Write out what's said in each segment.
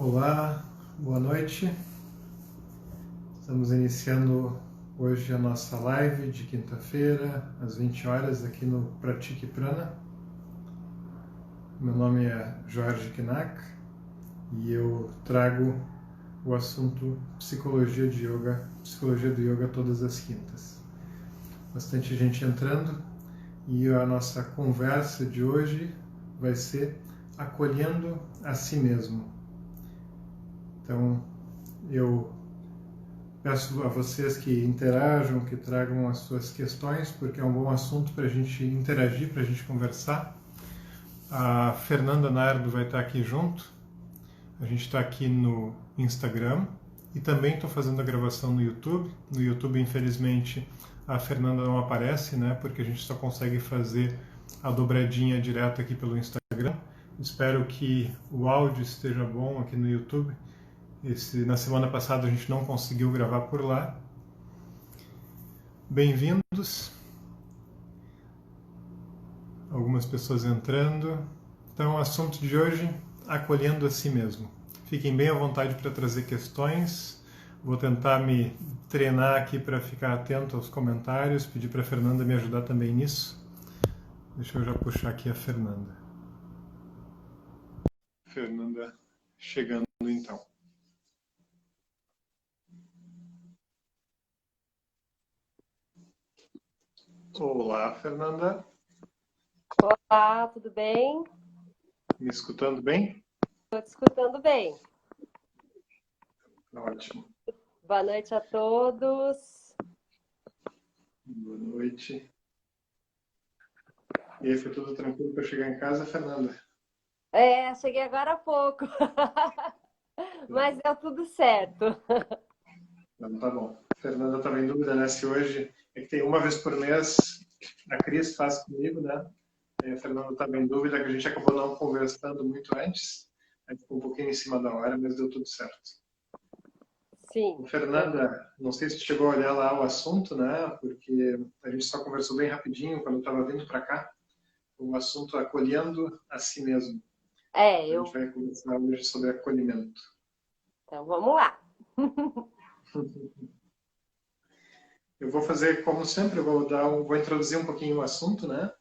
Olá, boa noite. Estamos iniciando hoje a nossa live de quinta-feira, às 20 horas, aqui no Pratique Prana. Meu nome é Jorge Kinak e eu trago o assunto Psicologia do Yoga todas as quintas. Bastante gente entrando e a nossa conversa de hoje vai ser acolhendo a si mesmo. Então, eu peço a vocês que interajam, que tragam as suas questões, porque é um bom assunto para a gente interagir, para a gente conversar. A Fernanda Nardo vai estar aqui junto. A gente está aqui no Instagram e também estou fazendo a gravação no YouTube. No YouTube, infelizmente, a Fernanda não aparece, né? Porque a gente só consegue fazer a dobradinha direto aqui pelo Instagram. Espero que o áudio esteja bom aqui no YouTube. Na semana passada a gente não conseguiu gravar por lá. Bem-vindos. Algumas pessoas entrando. Então, o assunto de hoje, acolhendo a si mesmo. Fiquem bem à vontade para trazer questões. Vou tentar me treinar aqui para ficar atento aos comentários, pedir para a Fernanda me ajudar também nisso. Deixa eu já puxar aqui a Fernanda. Fernanda chegando então. Olá, Fernanda. Olá, tudo bem? Me escutando bem? Estou te escutando bem. Ótimo. Boa noite a todos. Boa noite. E aí, foi tudo tranquilo para chegar em casa, Fernanda? Cheguei agora há pouco. Mas deu tudo certo. Não, tá bom. A Fernanda estava em dúvida, né? Se hoje é que tem uma vez por mês, a Cris faz comigo, né? E a Fernanda estava em dúvida, que a gente acabou não conversando muito antes. Aí ficou um pouquinho em cima da hora, mas deu tudo certo. Sim. Fernanda, não sei se tu chegou a olhar lá o assunto, né? Porque a gente só conversou bem rapidinho quando eu estava vindo para cá. O assunto acolhendo a si mesmo. A gente vai conversar hoje sobre acolhimento. Então, vamos lá. Eu vou fazer como sempre, eu vou introduzir um pouquinho o assunto, né?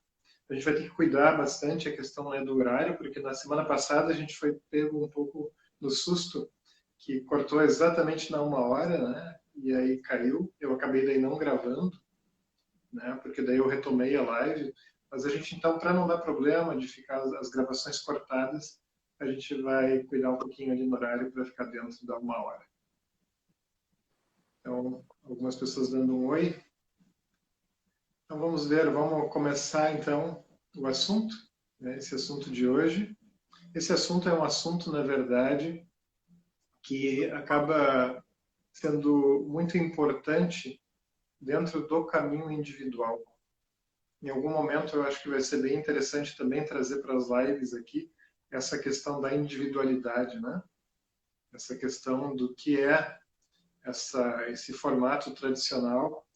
A gente vai ter que cuidar bastante a questão, né, do horário, porque na semana passada a gente foi pego um pouco no susto, que cortou exatamente na 1 hora, né? E aí caiu. Eu acabei daí não gravando, né? Porque daí eu retomei a live. Mas a gente, então, para não dar problema de ficar as gravações cortadas, a gente vai cuidar um pouquinho ali no horário para ficar dentro da 1 hora. Então, algumas pessoas dando um oi. Então vamos ver, vamos começar então o assunto, né, esse assunto de hoje. Esse assunto é um assunto, na verdade, que acaba sendo muito importante dentro do caminho individual. Em algum momento eu acho que vai ser bem interessante também trazer para as lives aqui essa questão da individualidade, né? Essa questão do que é esse formato tradicional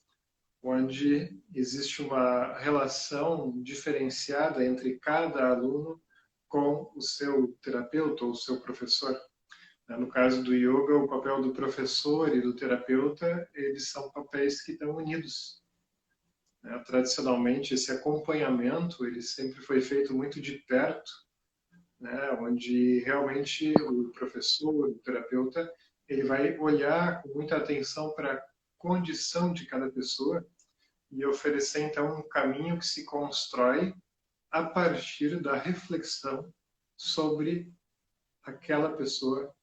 onde existe uma relação diferenciada entre cada aluno com o seu terapeuta ou o seu professor. No caso do yoga, o papel do professor e do terapeuta, eles são papéis que estão unidos. Tradicionalmente, esse acompanhamento, ele sempre foi feito muito de perto, né, onde realmente o professor, o terapeuta, ele vai olhar com muita atenção para a condição de cada pessoa e oferecer, então, um caminho que se constrói a partir da reflexão sobre aquela pessoa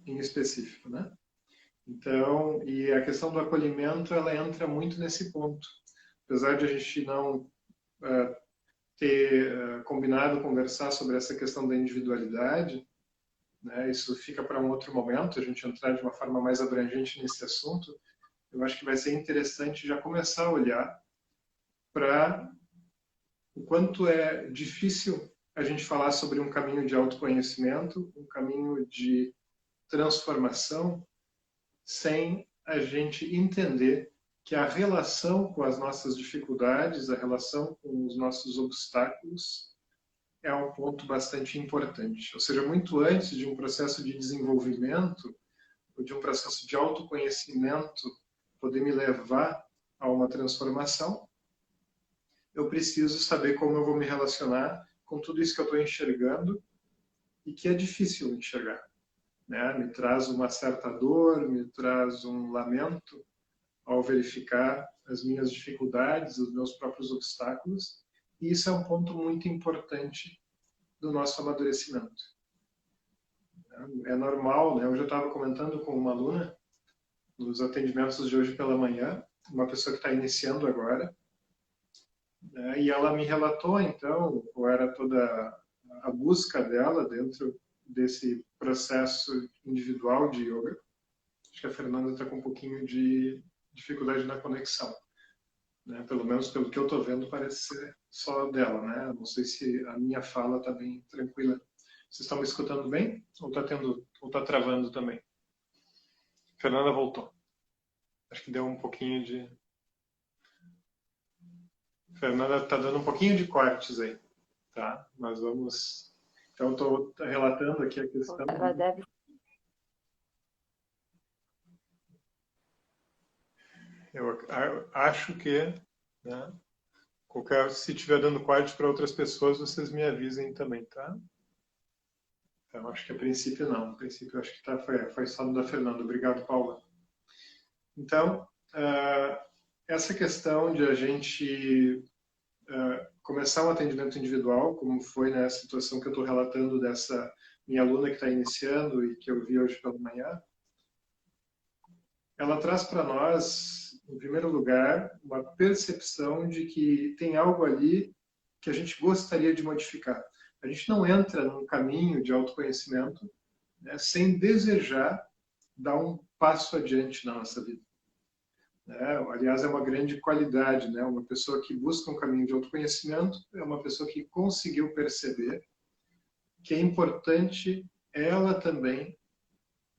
em específico, né? Então, e a questão do acolhimento, ela entra muito nesse ponto. Apesar de a gente não ter combinado conversar sobre essa questão da individualidade, né, isso fica para um outro momento, a gente entrar de uma forma mais abrangente nesse assunto, eu acho que vai ser interessante já começar a olhar para o quanto é difícil a gente falar sobre um caminho de autoconhecimento, um caminho de transformação, sem a gente entender que a relação com as nossas dificuldades, a relação com os nossos obstáculos, é um ponto bastante importante. Ou seja, muito antes de um processo de desenvolvimento, ou de um processo de autoconhecimento poder me levar a uma transformação, eu preciso saber como eu vou me relacionar com tudo isso que eu estou enxergando e que é difícil enxergar, né? Me traz uma certa dor, me traz um lamento ao verificar as minhas dificuldades, os meus próprios obstáculos, e isso é um ponto muito importante do nosso amadurecimento. É normal, né? Eu já estava comentando com uma aluna nos atendimentos de hoje pela manhã, uma pessoa que está iniciando agora, né? E ela me relatou, então, qual era toda a busca dela dentro desse processo individual de yoga. Acho que a Fernanda está com um pouquinho de dificuldade na conexão, né? Pelo menos pelo que eu estou vendo, parece ser só dela, né? Não sei se a minha fala está bem tranquila. Vocês estão me escutando bem? Ou está travando também? Fernanda voltou. Acho que deu um pouquinho de... Fernanda está dando um pouquinho de cortes aí, tá? Mas vamos... Então, estou relatando aqui a questão... Ela deve... Eu acho que, né, se estiver dando corte para outras pessoas, vocês me avisem também, tá? Então, acho que a princípio não. A princípio, acho que foi só no da Fernanda. Obrigado, Paula. Então, essa questão de a gente começar um atendimento individual, como foi nessa situação que eu estou relatando dessa minha aluna que está iniciando e que eu vi hoje pela manhã, ela traz para nós, em primeiro lugar, uma percepção de que tem algo ali que a gente gostaria de modificar. A gente não entra num caminho de autoconhecimento, né, sem desejar dar um passo adiante na nossa vida. Aliás, é uma grande qualidade, né? Uma pessoa que busca um caminho de autoconhecimento é uma pessoa que conseguiu perceber que é importante ela também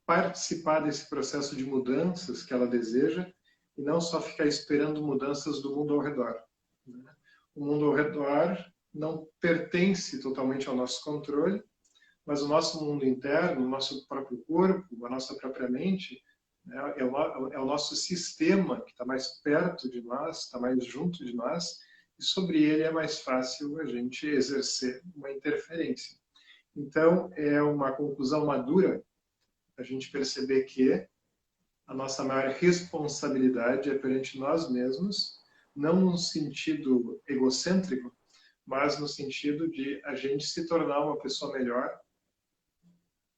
participar desse processo de mudanças que ela deseja e não só ficar esperando mudanças do mundo ao redor, né? O mundo ao redor não pertence totalmente ao nosso controle, mas o nosso mundo interno, o nosso próprio corpo, a nossa própria mente, é o nosso sistema que está mais perto de nós, está mais junto de nós, e sobre ele é mais fácil a gente exercer uma interferência. Então, é uma conclusão madura a gente perceber que a nossa maior responsabilidade é perante nós mesmos, não no sentido egocêntrico, mas no sentido de a gente se tornar uma pessoa melhor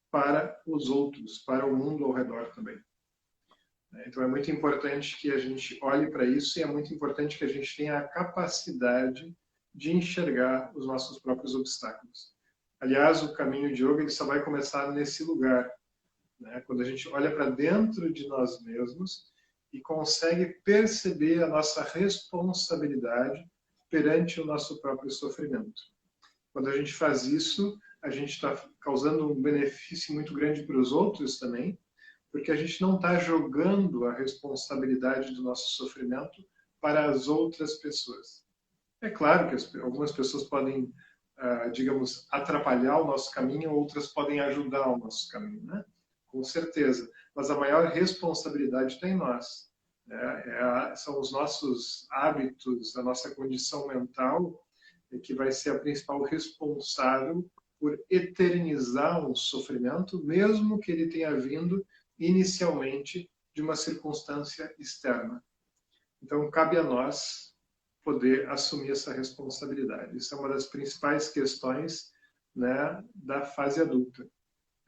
para os outros, para o mundo ao redor também. Então é muito importante que a gente olhe para isso e é muito importante que a gente tenha a capacidade de enxergar os nossos próprios obstáculos. Aliás, o caminho de yoga ele só vai começar nesse lugar, né? Quando a gente olha para dentro de nós mesmos e consegue perceber a nossa responsabilidade perante o nosso próprio sofrimento. Quando a gente faz isso, a gente está causando um benefício muito grande para os outros também, porque a gente não está jogando a responsabilidade do nosso sofrimento para as outras pessoas. É claro que algumas pessoas podem, digamos, atrapalhar o nosso caminho, outras podem ajudar o nosso caminho, né? Com certeza. Mas a maior responsabilidade está em nós. São os nossos hábitos, a nossa condição mental, que vai ser a principal responsável por eternizar um sofrimento, mesmo que ele tenha vindo inicialmente de uma circunstância externa. Então, cabe a nós poder assumir essa responsabilidade. Isso é uma das principais questões, né, da fase adulta.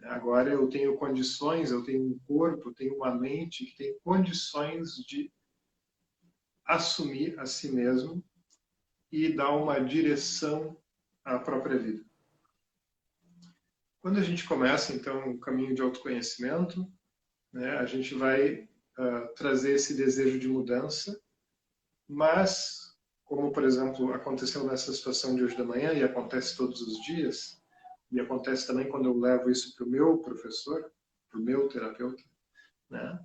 Agora eu tenho condições, eu tenho um corpo, eu tenho uma mente que tem condições de assumir a si mesmo e dar uma direção à própria vida. Quando a gente começa, então, um caminho de autoconhecimento, né, a gente vai trazer esse desejo de mudança, mas, como, por exemplo, aconteceu nessa situação de hoje da manhã, e acontece todos os dias, e acontece também quando eu levo isso para o meu professor, para o meu terapeuta, né,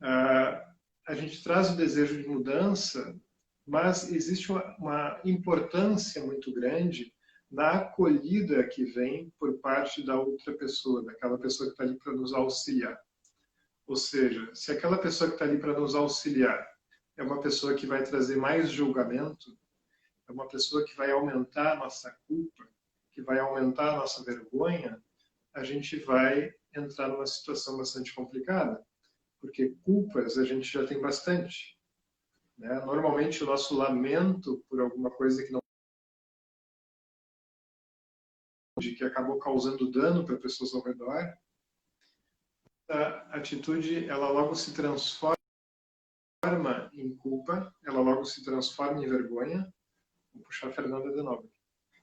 a gente traz o desejo de mudança, mas existe uma importância muito grande na acolhida que vem por parte da outra pessoa, daquela pessoa que está ali para nos auxiliar. Ou seja, se aquela pessoa que está ali para nos auxiliar é uma pessoa que vai trazer mais julgamento, é uma pessoa que vai aumentar a nossa culpa, que vai aumentar a nossa vergonha, a gente vai entrar numa situação bastante complicada, porque culpas a gente já tem bastante, né? Normalmente o nosso lamento por alguma coisa que não que acabou causando dano para pessoas ao redor, a atitude ela logo se transforma em culpa, ela logo se transforma em vergonha. Vou puxar a Fernanda de novo.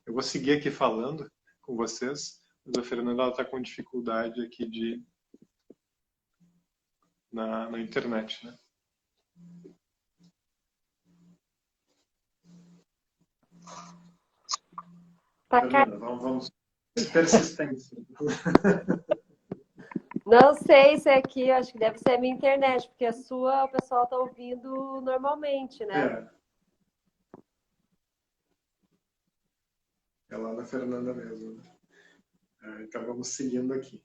Eu vou seguir aqui falando com vocês, mas a Fernanda está com dificuldade aqui na internet, né? Fernanda, vamos. Persistência. Não sei se é aqui, acho que deve ser a minha internet, porque a sua o pessoal está ouvindo normalmente, né? É lá na Fernanda mesmo. Então vamos seguindo aqui.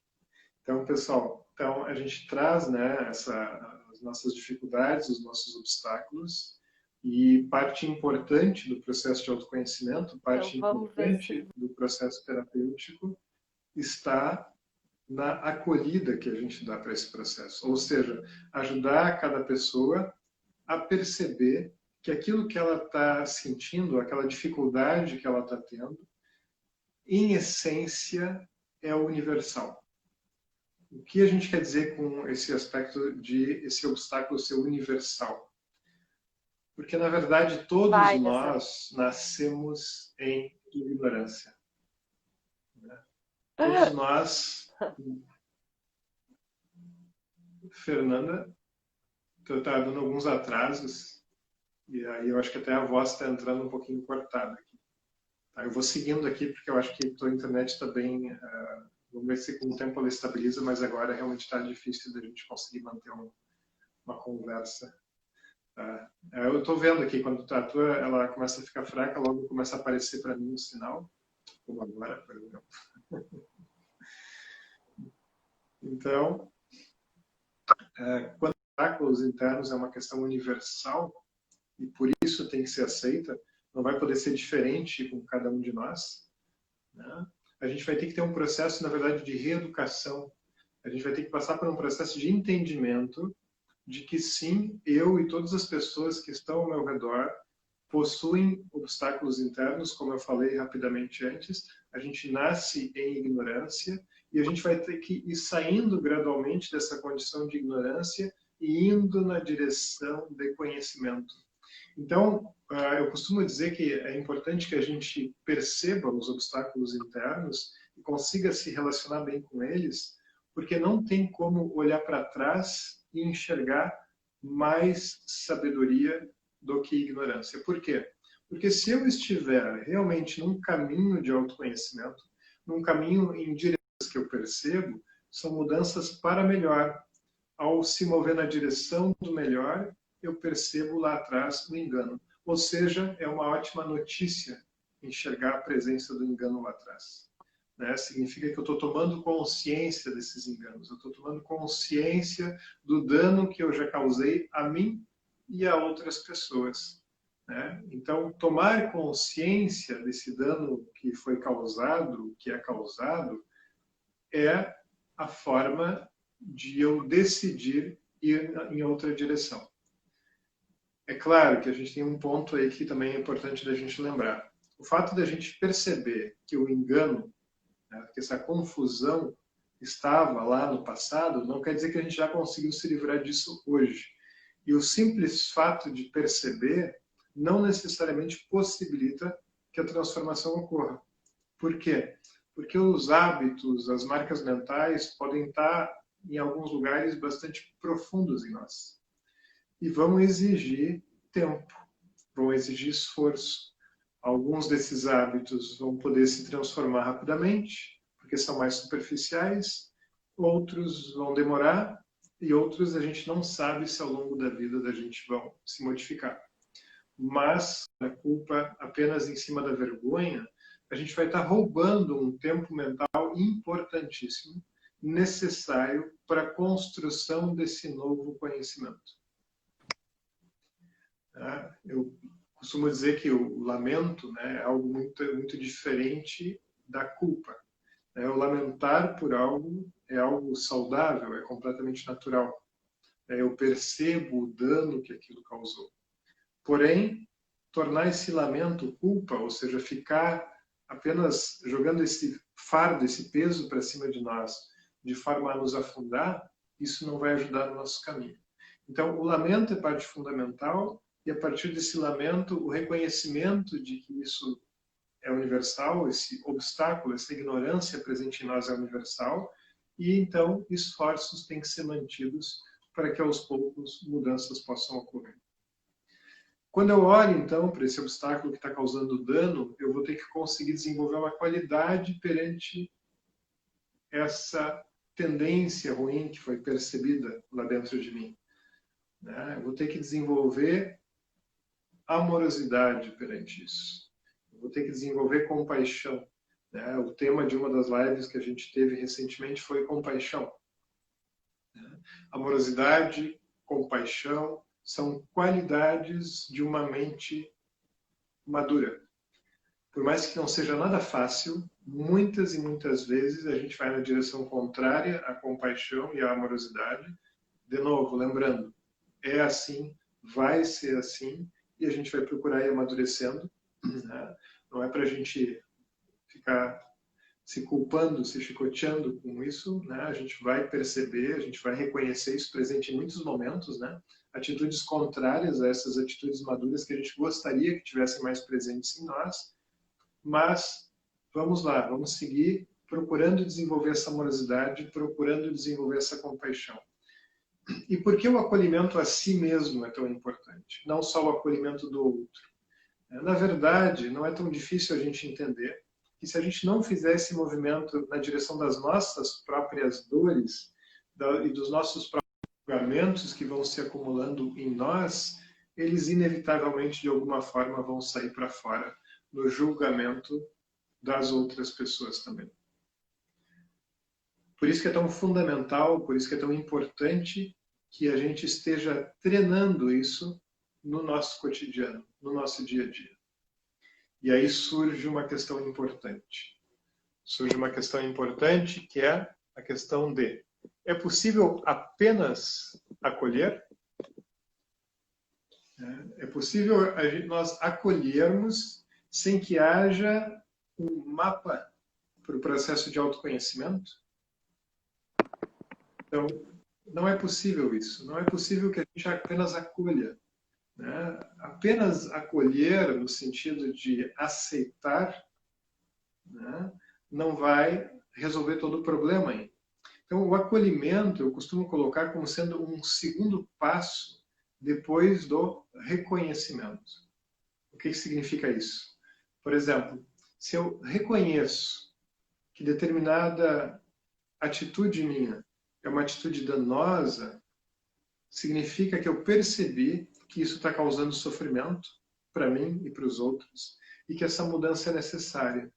Então, pessoal, a gente traz, né, as nossas dificuldades, os nossos obstáculos, e parte importante do processo de autoconhecimento, parte importante do processo terapêutico, está na acolhida que a gente dá para esse processo. Ou seja, ajudar cada pessoa a perceber que aquilo que ela está sentindo, aquela dificuldade que ela está tendo, em essência, é universal. O que a gente quer dizer com esse aspecto de esse obstáculo ser universal? Porque, na verdade, todos nós nascemos em ignorância. Né? Todos nós... Fernanda, tu está dando alguns atrasos, e aí eu acho que até a voz está entrando um pouquinho cortada aqui. Tá? Eu vou seguindo aqui, porque eu acho que tua internet está bem... vamos ver se com o tempo ela estabiliza, mas agora realmente está difícil da gente conseguir manter uma conversa. Eu estou vendo aqui, quando a tua ela começa a ficar fraca, logo começa a aparecer para mim um sinal, como agora, por exemplo. Então, quando obstáculos internos é uma questão universal, e por isso tem que ser aceita, não vai poder ser diferente com cada um de nós, né? A gente vai ter que ter um processo, na verdade, de reeducação. A gente vai ter que passar por um processo de entendimento de que sim, eu e todas as pessoas que estão ao meu redor possuem obstáculos internos, como eu falei rapidamente antes. A gente nasce em ignorância e a gente vai ter que ir saindo gradualmente dessa condição de ignorância e indo na direção de conhecimento. Então, eu costumo dizer que é importante que a gente perceba os obstáculos internos e consiga se relacionar bem com eles, porque não tem como olhar para trás e enxergar mais sabedoria do que ignorância. Por quê? Porque se eu estiver realmente num caminho de autoconhecimento, num caminho em direções que eu percebo, são mudanças para melhor. Ao se mover na direção do melhor, eu percebo lá atrás o engano. Ou seja, é uma ótima notícia enxergar a presença do engano lá atrás. Né? Significa que eu estou tomando consciência desses enganos, eu estou tomando consciência do dano que eu já causei a mim e a outras pessoas. Né? Então, tomar consciência desse dano que foi causado, que é causado, é a forma de eu decidir ir em outra direção. É claro que a gente tem um ponto aí que também é importante da gente lembrar. O fato da gente perceber que o engano, né, que essa confusão estava lá no passado, não quer dizer que a gente já conseguiu se livrar disso hoje. E o simples fato de perceber não necessariamente possibilita que a transformação ocorra. Por quê? Porque os hábitos, as marcas mentais podem estar em alguns lugares bastante profundos em nós. E vão exigir tempo, vão exigir esforço. Alguns desses hábitos vão poder se transformar rapidamente, porque são mais superficiais, outros vão demorar, e outros a gente não sabe se ao longo da vida da gente vão se modificar. Mas a culpa apenas em cima da vergonha a gente vai estar roubando um tempo mental importantíssimo, necessário para a construção desse novo conhecimento. Eu costumo dizer que o lamento, né, é algo muito diferente da culpa. O lamentar por algo é algo saudável, é completamente natural. Eu percebo o dano que aquilo causou. Porém, tornar esse lamento culpa, ou seja, ficar apenas jogando esse fardo, esse peso para cima de nós, de forma a nos afundar, isso não vai ajudar no nosso caminho. Então, o lamento é parte fundamental, e a partir desse lamento, o reconhecimento de que isso é universal, esse obstáculo, essa ignorância presente em nós é universal, e então esforços têm que ser mantidos para que aos poucos mudanças possam ocorrer. Quando eu olho então para esse obstáculo que está causando dano, eu vou ter que conseguir desenvolver uma qualidade perante essa tendência ruim que foi percebida lá dentro de mim. Eu vou ter que desenvolver amorosidade perante isso. Eu vou ter que desenvolver compaixão. O tema de uma das lives que a gente teve recentemente foi compaixão. Amorosidade, compaixão, são qualidades de uma mente madura. Por mais que não seja nada fácil, muitas e muitas vezes a gente vai na direção contrária à compaixão e à amorosidade. De novo, lembrando, é assim, vai ser assim, e a gente vai procurar ir amadurecendo. Não é para a gente ficar se culpando, se chicoteando com isso, a gente vai perceber, a gente vai reconhecer isso presente em muitos momentos, atitudes contrárias a essas atitudes maduras que a gente gostaria que tivessem mais presentes em nós, mas vamos lá, vamos seguir procurando desenvolver essa amorosidade, procurando desenvolver essa compaixão. E por que o acolhimento a si mesmo é tão importante? Não só o acolhimento do outro. Na verdade, não é tão difícil a gente entender que se a gente não fizer esse movimento na direção das nossas próprias dores e dos nossos próprios julgamentos que vão se acumulando em nós, eles inevitavelmente, de alguma forma, vão sair para fora no julgamento das outras pessoas também. Por isso que é tão fundamental, por isso que é tão importante que a gente esteja treinando isso no nosso cotidiano, no nosso dia a dia. E aí surge uma questão importante. Surge uma questão importante que é a questão de: é possível apenas acolher? É possível nós acolhermos sem que haja um mapa para o processo de autoconhecimento? Então, não é possível isso. Não é possível que a gente apenas acolha. Apenas acolher no sentido de aceitar, não vai resolver todo o problema ainda. Então, o acolhimento eu costumo colocar como sendo um segundo passo depois do reconhecimento. O que significa isso? Por exemplo, se eu reconheço que determinada atitude minha é uma atitude danosa, significa que eu percebi que isso está causando sofrimento para mim e para os outros e que essa mudança é necessária.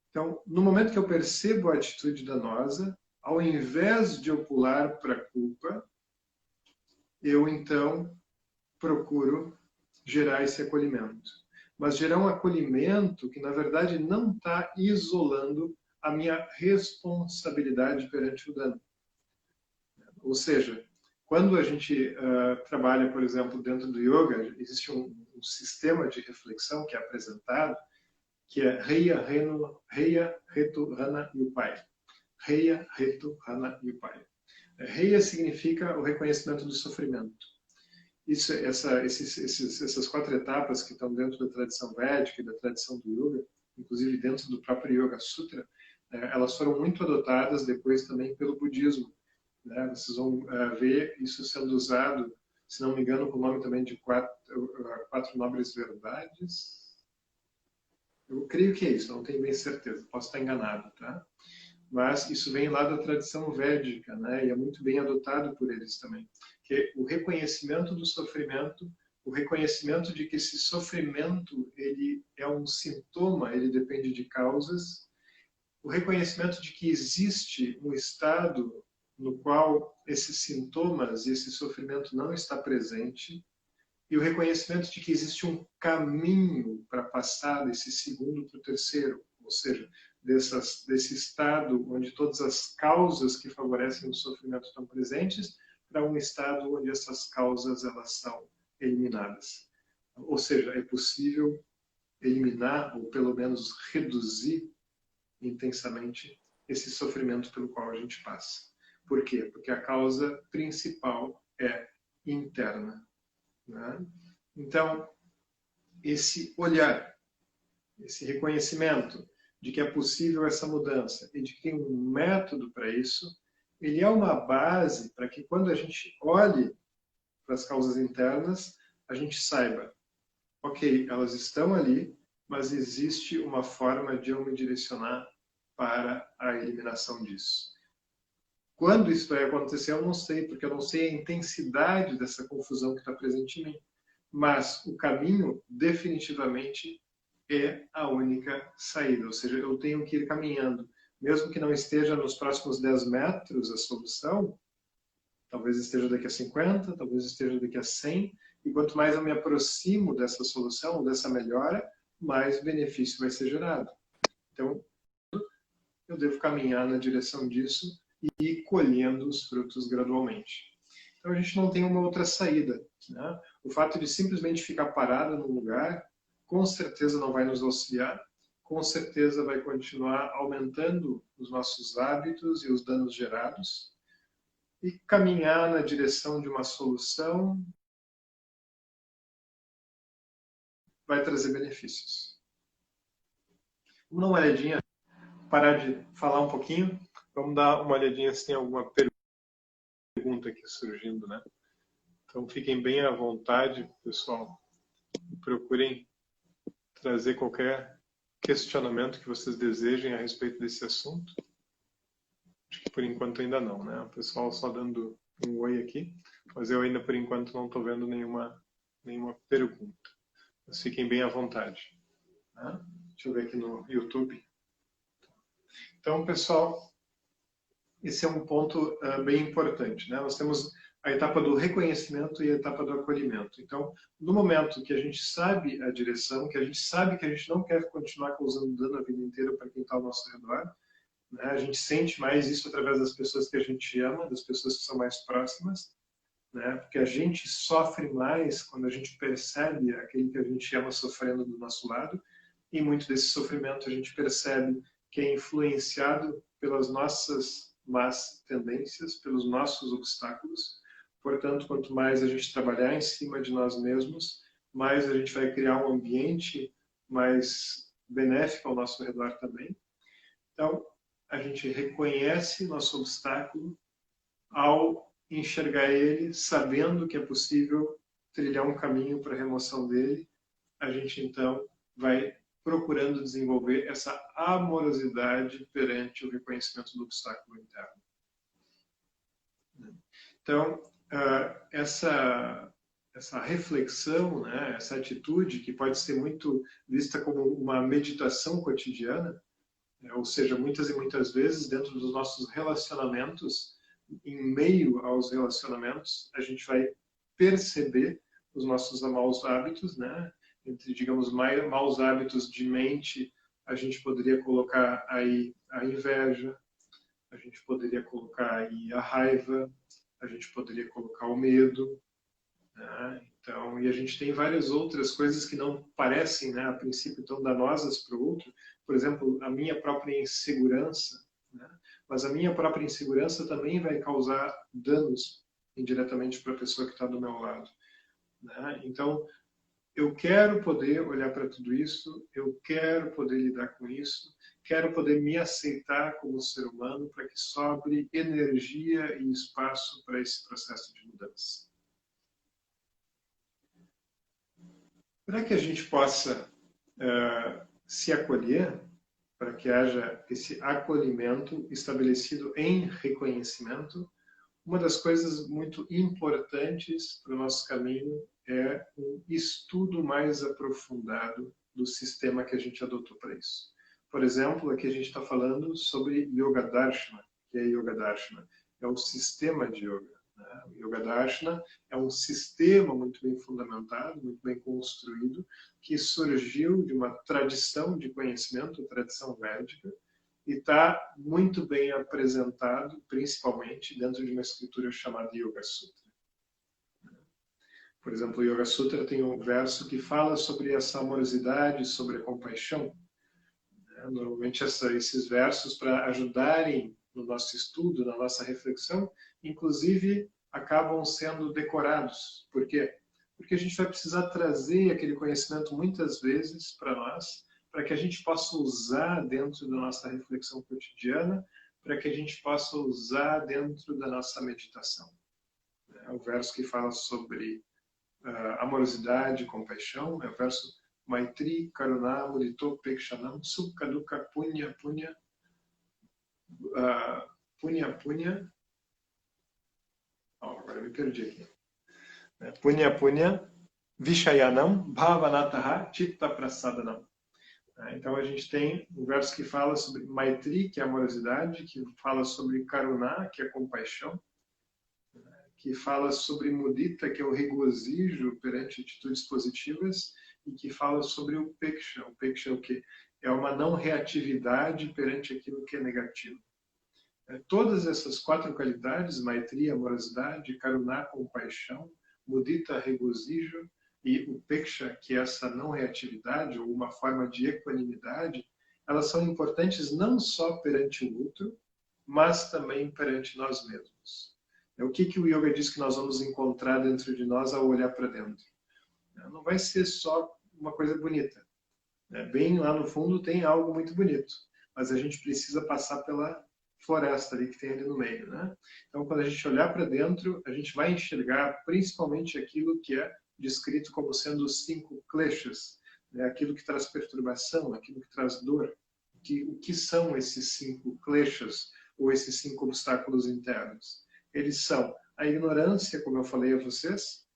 Então, no momento que eu percebo a atitude danosa, ao invés de eu pular para a culpa, eu então procuro gerar esse acolhimento. Mas gerar um acolhimento que, na verdade, não está isolando a minha responsabilidade perante o dano. Ou seja, quando a gente trabalha, por exemplo, dentro do yoga, existe um sistema de reflexão que é apresentado, que é Reya, Retu, Rana e Upaya. Reya, Retu, Rana e Upaya. Reya significa o reconhecimento do sofrimento. Essas 4 etapas que estão dentro da tradição védica e da tradição do yoga, inclusive dentro do próprio Yoga Sutra, elas foram muito adotadas depois também pelo budismo. Vocês vão ver isso sendo usado, se não me engano, com o nome também de 4 nobres verdades. Eu creio que é isso, não tenho bem certeza, posso estar enganado, tá? Mas isso vem lá da tradição védica, e é muito bem adotado por eles também. Que o reconhecimento do sofrimento o reconhecimento de que esse sofrimento ele é um sintoma, ele depende de causas, o reconhecimento de que existe um estado no qual esses sintomas e esse sofrimento não está presente, e o reconhecimento de que existe um caminho para passar desse segundo para o terceiro, ou seja, desse estado onde todas as causas que favorecem o sofrimento estão presentes, para um estado onde essas causas elas são eliminadas. Ou seja, é possível eliminar ou pelo menos reduzir intensamente esse sofrimento pelo qual a gente passa. Por quê? Porque a causa principal é interna, né? Então, esse olhar, esse reconhecimento de que é possível essa mudança e de que tem um método para isso, ele é uma base para que quando a gente olhe para as causas internas, a gente saiba, ok, elas estão ali, mas existe uma forma de eu me direcionar para a eliminação disso. Quando isso vai acontecer, eu não sei, porque eu não sei a intensidade dessa confusão que está presente em mim. Mas o caminho, definitivamente, é a única saída. Ou seja, eu tenho que ir caminhando. Mesmo que não esteja nos próximos 10 metros a solução, talvez esteja daqui a 50, talvez esteja daqui a 100. E quanto mais eu me aproximo dessa solução, dessa melhora, mais benefício vai ser gerado. Então, eu devo caminhar na direção disso e ir colhendo os frutos gradualmente. Então, a gente não tem uma outra saída, né? O fato de simplesmente ficar parado num lugar, com certeza não vai nos auxiliar, com certeza vai continuar aumentando os nossos hábitos e os danos gerados, e caminhar na direção de uma solução vai trazer benefícios. Vamos dar uma olhadinha, parar de falar um pouquinho, vamos dar uma olhadinha se tem alguma pergunta aqui surgindo, né? Então fiquem bem à vontade, pessoal. Procurem trazer qualquer questionamento que vocês desejem a respeito desse assunto. Acho que por enquanto ainda não, né? O pessoal só dando um oi aqui, mas eu ainda por enquanto não estou vendo nenhuma pergunta. Mas fiquem bem à vontade. Né? Deixa eu ver aqui no YouTube. Então, pessoal, esse é um ponto bem importante, né? Nós temos a etapa do reconhecimento e a etapa do acolhimento. Então, no momento que a gente sabe a direção, que a gente sabe que a gente não quer continuar causando dano a vida inteira para quem está ao nosso redor, né? A gente sente mais isso através das pessoas que a gente ama, das pessoas que são mais próximas, né? Porque a gente sofre mais quando a gente percebe aquele que a gente ama sofrendo do nosso lado, e muito desse sofrimento a gente percebe que é influenciado pelas nossas más tendências, pelos nossos obstáculos. Portanto, quanto mais a gente trabalhar em cima de nós mesmos, mais a gente vai criar um ambiente mais benéfico ao nosso redor também. Então, a gente reconhece nosso obstáculo ao enxergar ele, sabendo que é possível trilhar um caminho para a remoção dele. A gente, então, vai procurando desenvolver essa amorosidade perante o reconhecimento do obstáculo interno. Então, essa reflexão, né, essa atitude, que pode ser muito vista como uma meditação cotidiana, ou seja, muitas e muitas vezes, dentro dos nossos relacionamentos, em meio aos relacionamentos, a gente vai perceber os nossos maus hábitos, né? Entre, digamos, maus hábitos de mente, a gente poderia colocar aí a inveja, a gente poderia colocar aí a raiva, a gente poderia colocar o medo, né? Então, e a gente tem várias outras coisas que não parecem, né, a princípio tão danosas para o outro. Por exemplo, a minha própria insegurança, né? Mas a minha própria insegurança também vai causar danos indiretamente para a pessoa que está do meu lado, né? Então, eu quero poder olhar para tudo isso, eu quero poder lidar com isso, quero poder me aceitar como ser humano para que sobre energia e espaço para esse processo de mudança. Para que a gente possa se acolher, para que haja esse acolhimento estabelecido em reconhecimento, uma das coisas muito importantes para o nosso caminho é um estudo mais aprofundado do sistema que a gente adotou para isso. Por exemplo, aqui a gente está falando sobre Yoga Darshana, que é Yoga Darshana, é o sistema de yoga. Né? O Yoga Darshana é um sistema muito bem fundamentado, muito bem construído, que surgiu de uma tradição de conhecimento, tradição védica, e está muito bem apresentado, principalmente dentro de uma escritura chamada Yoga Sutra. Por exemplo, o Yoga Sutra tem um verso que fala sobre essa amorosidade, sobre a compaixão. Normalmente esses versos, para ajudarem no nosso estudo, na nossa reflexão, inclusive acabam sendo decorados. Por quê? Porque a gente vai precisar trazer aquele conhecimento muitas vezes para nós, para que a gente possa usar dentro da nossa reflexão cotidiana, para que a gente possa usar dentro da nossa meditação. É o verso que fala sobre amorosidade, compaixão, é o verso Maitri Karuna Mudito Pekshanam Sukha Dukha Punya Punya Punya Punya. Agora me perdi aqui. Punya Punya Vishayanam Bhavanataha Chitta Prasadanam. Então a gente tem um verso que fala sobre Maitri, que é amorosidade, que fala sobre Karuna, que é compaixão, que fala sobre Mudita, que é o regozijo perante atitudes positivas, e que fala sobre o Peksha. O Peksha é o quê? É uma não reatividade perante aquilo que é negativo. Todas essas 4 qualidades, Maitri, amorosidade, Karuna, compaixão, Mudita, regozijo, e o Peksha, que é essa não reatividade, ou uma forma de equanimidade, elas são importantes não só perante o outro, mas também perante nós mesmos. O que o yoga diz que nós vamos encontrar dentro de nós ao olhar para dentro? Não vai ser só uma coisa bonita. Bem lá no fundo tem algo muito bonito, mas a gente precisa passar pela floresta ali que tem ali no meio. Né? Então, quando a gente olhar para dentro, a gente vai enxergar principalmente aquilo que é descrito como sendo os 5 kleshas, aquilo que traz perturbação, aquilo que traz dor. O que são esses 5 kleshas, ou esses 5 obstáculos internos? Eles são a ignorância, como eu falei a vocês.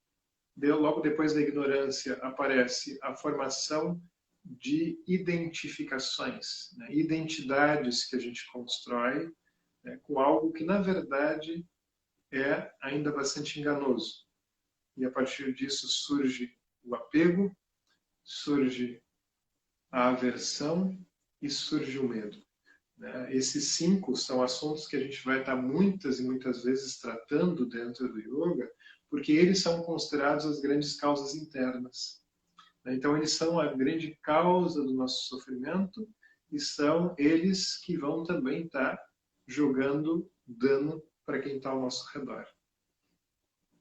Logo depois da ignorância aparece a formação de identificações, identidades que a gente constrói com algo que, na verdade, é ainda bastante enganoso. E a partir disso surge o apego, surge a aversão e surge o medo. Esses 5 são assuntos que a gente vai estar muitas e muitas vezes tratando dentro do yoga, porque eles são considerados as grandes causas internas. Então, eles são a grande causa do nosso sofrimento e são eles que vão também estar jogando dano para quem está ao nosso redor.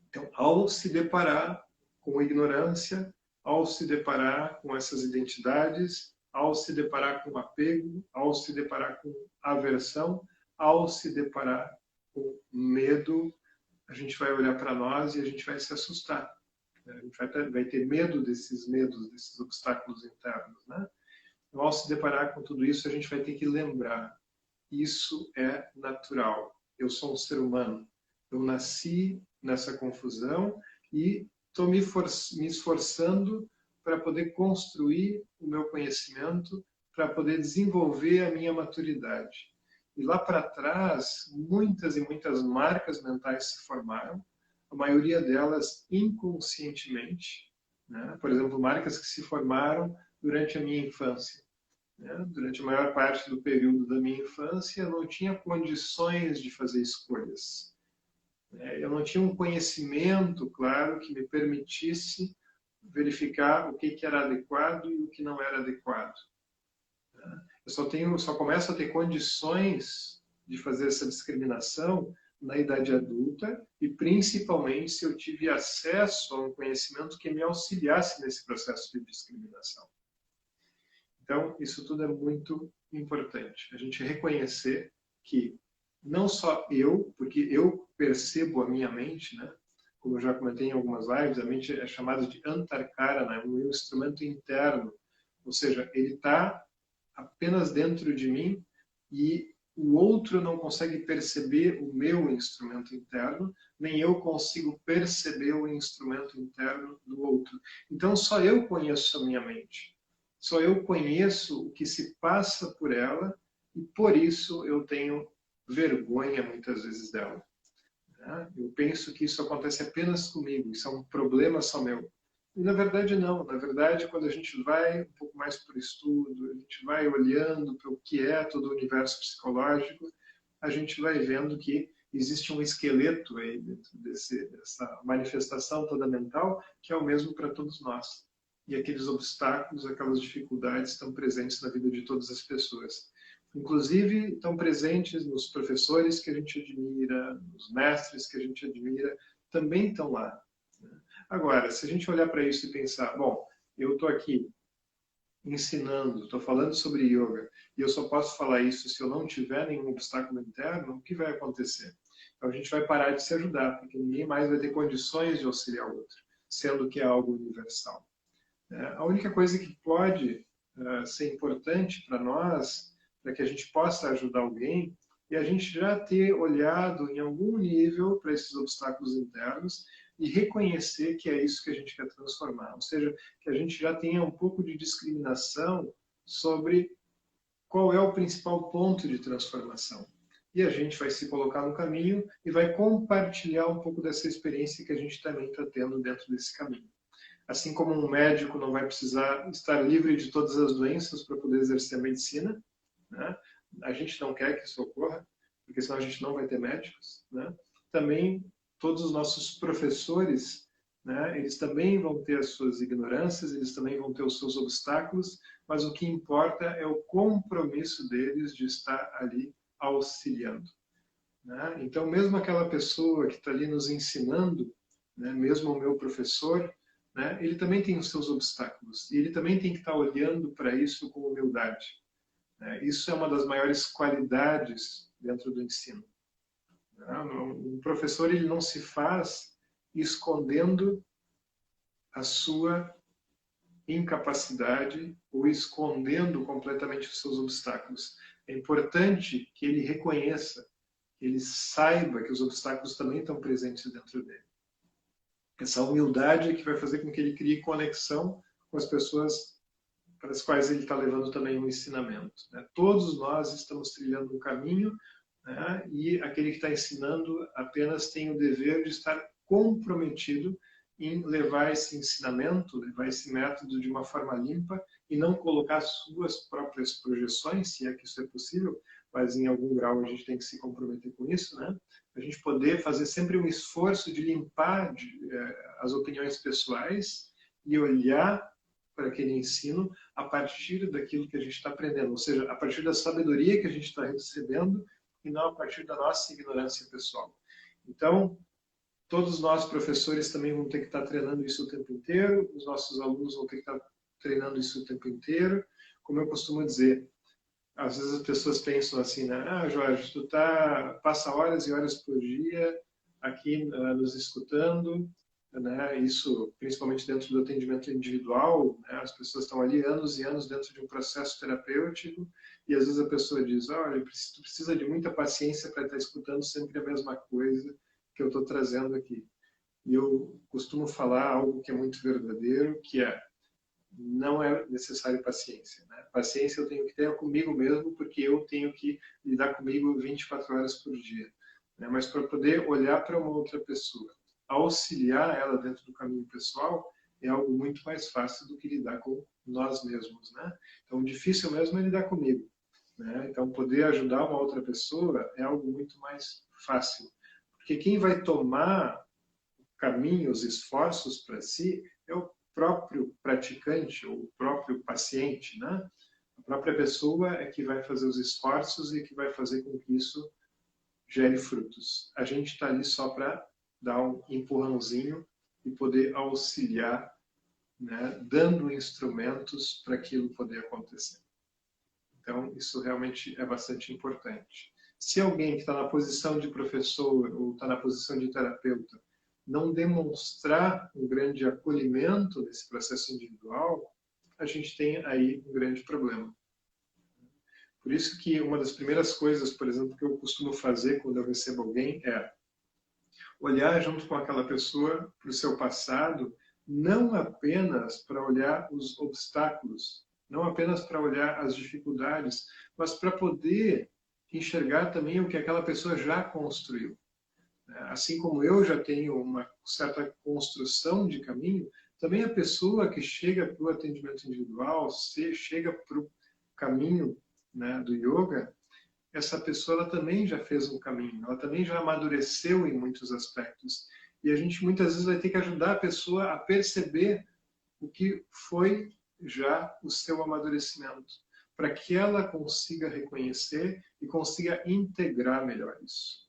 Então, ao se deparar com ignorância, ao se deparar com essas identidades, ao se deparar com apego, ao se deparar com aversão, ao se deparar com medo, a gente vai olhar para nós e a gente vai se assustar. A gente vai ter medo, desses obstáculos internos. Né? Então, ao se deparar com tudo isso, a gente vai ter que lembrar: isso é natural. Eu sou um ser humano. Eu nasci nessa confusão e estou me esforçando para poder construir o meu conhecimento, para poder desenvolver a minha maturidade. E lá para trás, muitas e muitas marcas mentais se formaram, a maioria delas inconscientemente. Né? Por exemplo, marcas que se formaram durante a minha infância. Durante a maior parte do período da minha infância, eu não tinha condições de fazer escolhas. Eu não tinha um conhecimento, claro, que me permitisse verificar o que era adequado e o que não era adequado. Eu só começo a ter condições de fazer essa discriminação na idade adulta e principalmente se eu tive acesso a um conhecimento que me auxiliasse nesse processo de discriminação. Então, isso tudo é muito importante. A gente reconhecer que não só eu, porque eu percebo a minha mente, né? Como eu já comentei em algumas lives, a mente é chamada de antarkarana, é um instrumento interno. Ou seja, ele está apenas dentro de mim e o outro não consegue perceber o meu instrumento interno, nem eu consigo perceber o instrumento interno do outro. Então, só eu conheço a minha mente. Só eu conheço o que se passa por ela e, por isso, eu tenho vergonha, muitas vezes, dela. Eu penso que isso acontece apenas comigo, isso é um problema só meu. E na verdade não, na verdade quando a gente vai um pouco mais para o estudo, a gente vai olhando para o que é todo o universo psicológico, a gente vai vendo que existe um esqueleto aí dentro dessa manifestação toda mental que é o mesmo para todos nós. E aqueles obstáculos, aquelas dificuldades estão presentes na vida de todas as pessoas. Inclusive, estão presentes nos professores que a gente admira, nos mestres que a gente admira, também estão lá. Agora, se a gente olhar para isso e pensar, bom, eu estou aqui ensinando, estou falando sobre yoga, e eu só posso falar isso se eu não tiver nenhum obstáculo interno, o que vai acontecer? Então a gente vai parar de se ajudar, porque ninguém mais vai ter condições de auxiliar o outro, sendo que é algo universal. A única coisa que pode ser importante para nós, para que a gente possa ajudar alguém, é a gente já ter olhado em algum nível para esses obstáculos internos e reconhecer que é isso que a gente quer transformar. Ou seja, que a gente já tenha um pouco de discriminação sobre qual é o principal ponto de transformação. E a gente vai se colocar no caminho e vai compartilhar um pouco dessa experiência que a gente também está tendo dentro desse caminho. Assim como um médico não vai precisar estar livre de todas as doenças para poder exercer a medicina, né? A gente não quer que isso ocorra, porque senão a gente não vai ter médicos, né? Também todos os nossos professores, né, eles também vão ter as suas ignorâncias, eles também vão ter os seus obstáculos, mas o que importa é o compromisso deles de estar ali auxiliando. Né? Então, mesmo aquela pessoa que está ali nos ensinando, né, mesmo o meu professor, né, ele também tem os seus obstáculos e ele também tem que estar olhando para isso com humildade. Né? Isso é uma das maiores qualidades dentro do ensino. Um professor ele não se faz escondendo a sua incapacidade ou escondendo completamente os seus obstáculos. É importante que ele reconheça, que ele saiba que os obstáculos também estão presentes dentro dele. Essa humildade é que vai fazer com que ele crie conexão com as pessoas para as quais ele está levando também um ensinamento. Né? Todos nós estamos trilhando um caminho, né? E aquele que está ensinando apenas tem o dever de estar comprometido em levar esse ensinamento, levar esse método de uma forma limpa e não colocar suas próprias projeções, se é que isso é possível, mas em algum grau a gente tem que se comprometer com isso, né? A gente poder fazer sempre um esforço de limpar as opiniões pessoais e olhar para aquele ensino a partir daquilo que a gente está aprendendo, ou seja, a partir da sabedoria que a gente está recebendo e não a partir da nossa ignorância pessoal. Então, todos nós, professores, também vão ter que estar treinando isso o tempo inteiro, os nossos alunos vão ter que estar treinando isso o tempo inteiro. Como eu costumo dizer, às vezes as pessoas pensam assim, né? Ah, Jorge, tu passa horas e horas por dia aqui nos escutando, né? Isso principalmente dentro do atendimento individual, né? As pessoas estão ali anos e anos dentro de um processo terapêutico e às vezes a pessoa diz, olha, tu precisa de muita paciência para estar escutando sempre a mesma coisa que eu estou trazendo aqui. E eu costumo falar algo que é muito verdadeiro, que é não é necessário paciência. Né? Paciência eu tenho que ter comigo mesmo, porque eu tenho que lidar comigo 24 horas por dia. Né? Mas para poder olhar para uma outra pessoa, auxiliar ela dentro do caminho pessoal, é algo muito mais fácil do que lidar com nós mesmos. Né? Então, o difícil mesmo é lidar comigo. Né? Então, poder ajudar uma outra pessoa é algo muito mais fácil. Porque quem vai tomar o caminho, os esforços para si, é o próprio praticante ou o próprio paciente, né? A própria pessoa é que vai fazer os esforços e que vai fazer com que isso gere frutos. A gente está ali só para dar um empurrãozinho e poder auxiliar, né? Dando instrumentos para aquilo poder acontecer. Então, isso realmente é bastante importante. Se alguém que está na posição de professor ou está na posição de terapeuta não demonstrar um grande acolhimento nesse processo individual, a gente tem aí um grande problema. Por isso que uma das primeiras coisas, por exemplo, que eu costumo fazer quando eu recebo alguém é olhar junto com aquela pessoa para o seu passado, não apenas para olhar os obstáculos, não apenas para olhar as dificuldades, mas para poder enxergar também o que aquela pessoa já construiu. Assim como eu já tenho uma certa construção de caminho, também a pessoa que chega para o atendimento individual, chega para o caminho, né, do yoga, essa pessoa ela também já fez um caminho, ela também já amadureceu em muitos aspectos. E a gente muitas vezes vai ter que ajudar a pessoa a perceber o que foi já o seu amadurecimento, para que ela consiga reconhecer e consiga integrar melhor isso.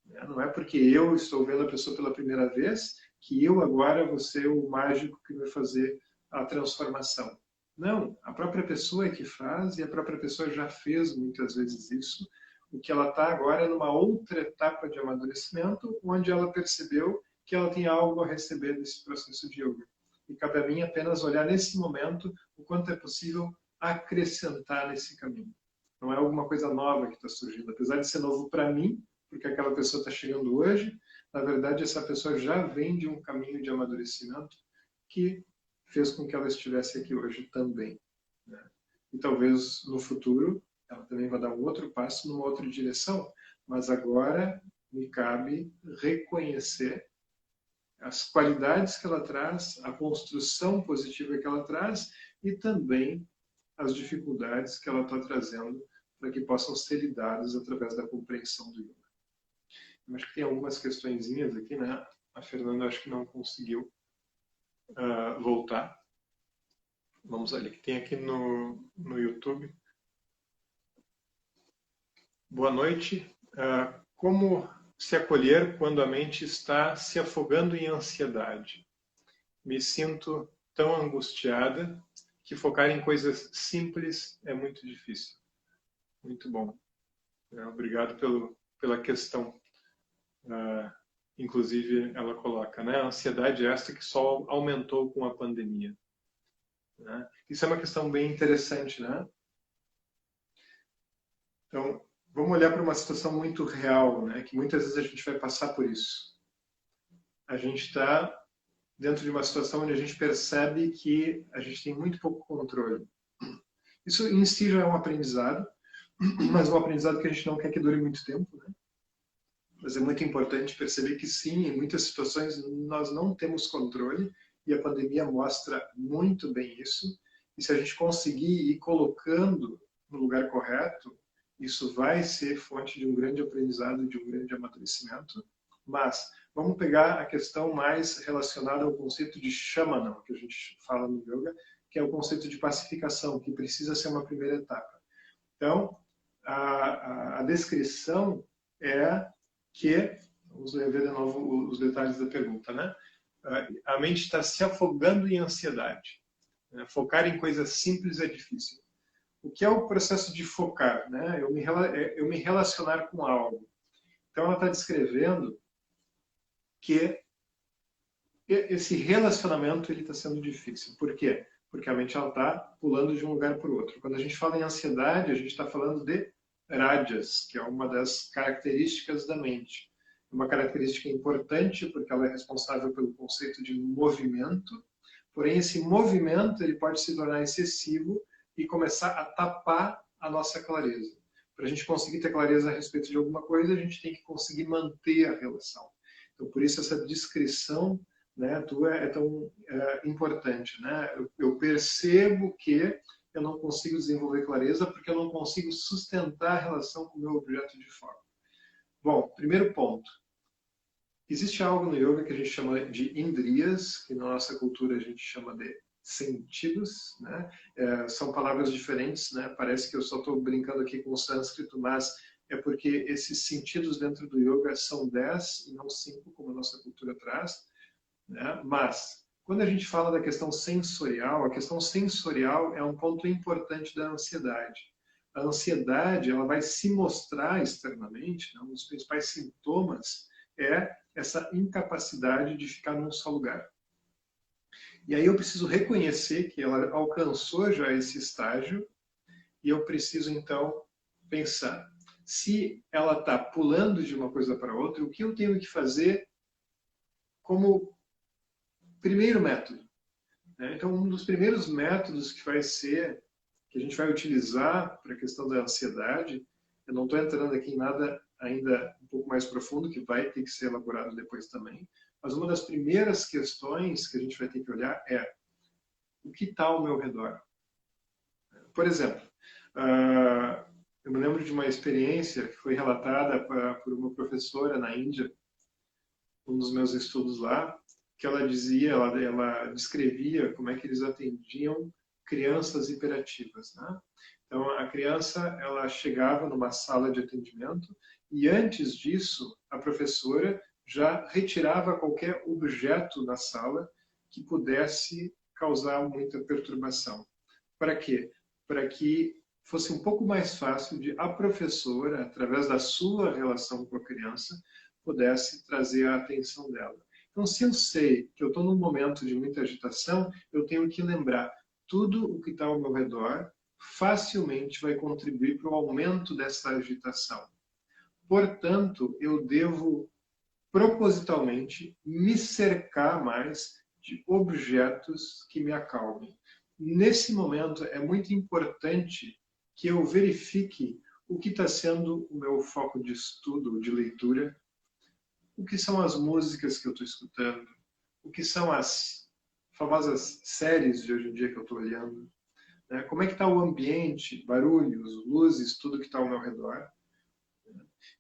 Não é porque eu estou vendo a pessoa pela primeira vez que eu agora vou ser o mágico que vai fazer a transformação. Não, a própria pessoa é que faz e a própria pessoa já fez muitas vezes isso. O que ela está agora é numa outra etapa de amadurecimento, onde ela percebeu que ela tem algo a receber desse processo de yoga. E cabe a mim apenas olhar nesse momento o quanto é possível acrescentar nesse caminho. Não é alguma coisa nova que está surgindo. Apesar de ser novo para mim, porque aquela pessoa está chegando hoje, na verdade essa pessoa já vem de um caminho de amadurecimento que fez com que ela estivesse aqui hoje também. Né? E talvez no futuro ela também vai dar um outro passo numa outra direção, mas agora me cabe reconhecer as qualidades que ela traz, a construção positiva que ela traz e também as dificuldades que ela está trazendo para que possam ser lidadas através da compreensão do yoga. Eu acho que tem algumas questõezinhas aqui, né? A Fernanda acho que não conseguiu voltar. Vamos ali, que tem aqui no YouTube. Boa noite. Como se acolher quando a mente está se afogando em ansiedade? Me sinto tão angustiada que focar em coisas simples é muito difícil. Muito bom. Obrigado pela questão. Inclusive, ela coloca, né? A ansiedade é esta que só aumentou com a pandemia. Né? Isso é uma questão bem interessante, né? Então, vamos olhar para uma situação muito real, né? Que muitas vezes a gente vai passar por isso. A gente está dentro de uma situação onde a gente percebe que a gente tem muito pouco controle. Isso em si já é um aprendizado, mas um aprendizado que a gente não quer que dure muito tempo, né? Mas é muito importante perceber que sim, em muitas situações nós não temos controle e a pandemia mostra muito bem isso. E se a gente conseguir ir colocando no lugar correto, isso vai ser fonte de um grande aprendizado, de um grande amadurecimento. Mas vamos pegar a questão mais relacionada ao conceito de shamanam, que a gente fala no yoga, que é o conceito de pacificação, que precisa ser uma primeira etapa. Então, a descrição é que, vamos ver de novo os detalhes da pergunta, né? A mente está se afogando em ansiedade. Focar em coisas simples é difícil. O que é o processo de focar? Né? Eu me relacionar com algo. Então, ela está descrevendo que esse relacionamento está sendo difícil. Por quê? Porque a mente está pulando de um lugar para o outro. Quando a gente fala em ansiedade, a gente está falando de rajas, que é uma das características da mente. Uma característica importante porque ela é responsável pelo conceito de movimento, porém esse movimento ele pode se tornar excessivo e começar a tapar a nossa clareza. Para a gente conseguir ter clareza a respeito de alguma coisa, a gente tem que conseguir manter a relação. Então, por isso essa descrição, né, tua é tão importante. Né? Eu percebo que eu não consigo desenvolver clareza porque eu não consigo sustentar a relação com o meu objeto de foco. Bom, primeiro ponto. Existe algo no yoga que a gente chama de indriyas, que na nossa cultura a gente chama de sentidos. Né? São palavras diferentes, né? Parece que eu só estou brincando aqui com o sânscrito, mas é porque esses sentidos dentro do yoga são 10 e não 5, como a nossa cultura traz. Né? Mas, quando a gente fala da questão sensorial, a questão sensorial é um ponto importante da ansiedade. A ansiedade ela vai se mostrar externamente, né? Um dos principais sintomas é essa incapacidade de ficar num só lugar. E aí eu preciso reconhecer que ela alcançou já esse estágio e eu preciso, então, pensar. Se ela está pulando de uma coisa para outra, o que eu tenho que fazer como primeiro método? Então, um dos primeiros métodos que que a gente vai utilizar para a questão da ansiedade, eu não estou entrando aqui em nada ainda um pouco mais profundo, que vai ter que ser elaborado depois também, mas uma das primeiras questões que a gente vai ter que olhar é o que está ao meu redor. Por exemplo, eu me lembro de uma experiência que foi relatada por uma professora na Índia, um dos meus estudos lá, que ela dizia, ela descrevia como é que eles atendiam crianças hiperativas, né? Então, a criança, ela chegava numa sala de atendimento e antes disso, a professora já retirava qualquer objeto na sala que pudesse causar muita perturbação. Para quê? Para que fosse um pouco mais fácil de a professora, através da sua relação com a criança, pudesse trazer a atenção dela. Então, se eu sei que eu estou num momento de muita agitação, eu tenho que lembrar tudo o que está ao meu redor facilmente vai contribuir para o aumento dessa agitação. Portanto, eu devo propositalmente me cercar mais de objetos que me acalmem. Nesse momento, é muito importante que eu verifique o que está sendo o meu foco de estudo, de leitura, o que são as músicas que eu estou escutando, o que são as famosas séries de hoje em dia que eu estou olhando, né? Como é que está o ambiente, barulhos, luzes, tudo que está ao meu redor.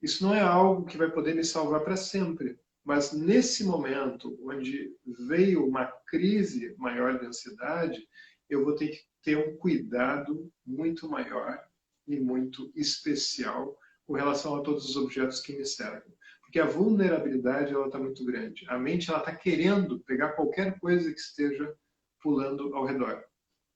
Isso não é algo que vai poder me salvar para sempre, mas nesse momento onde veio uma crise maior de ansiedade, eu vou ter que ter um cuidado muito maior e muito especial com relação a todos os objetos que me cercam. Porque a vulnerabilidade está muito grande. A mente está querendo pegar qualquer coisa que esteja pulando ao redor.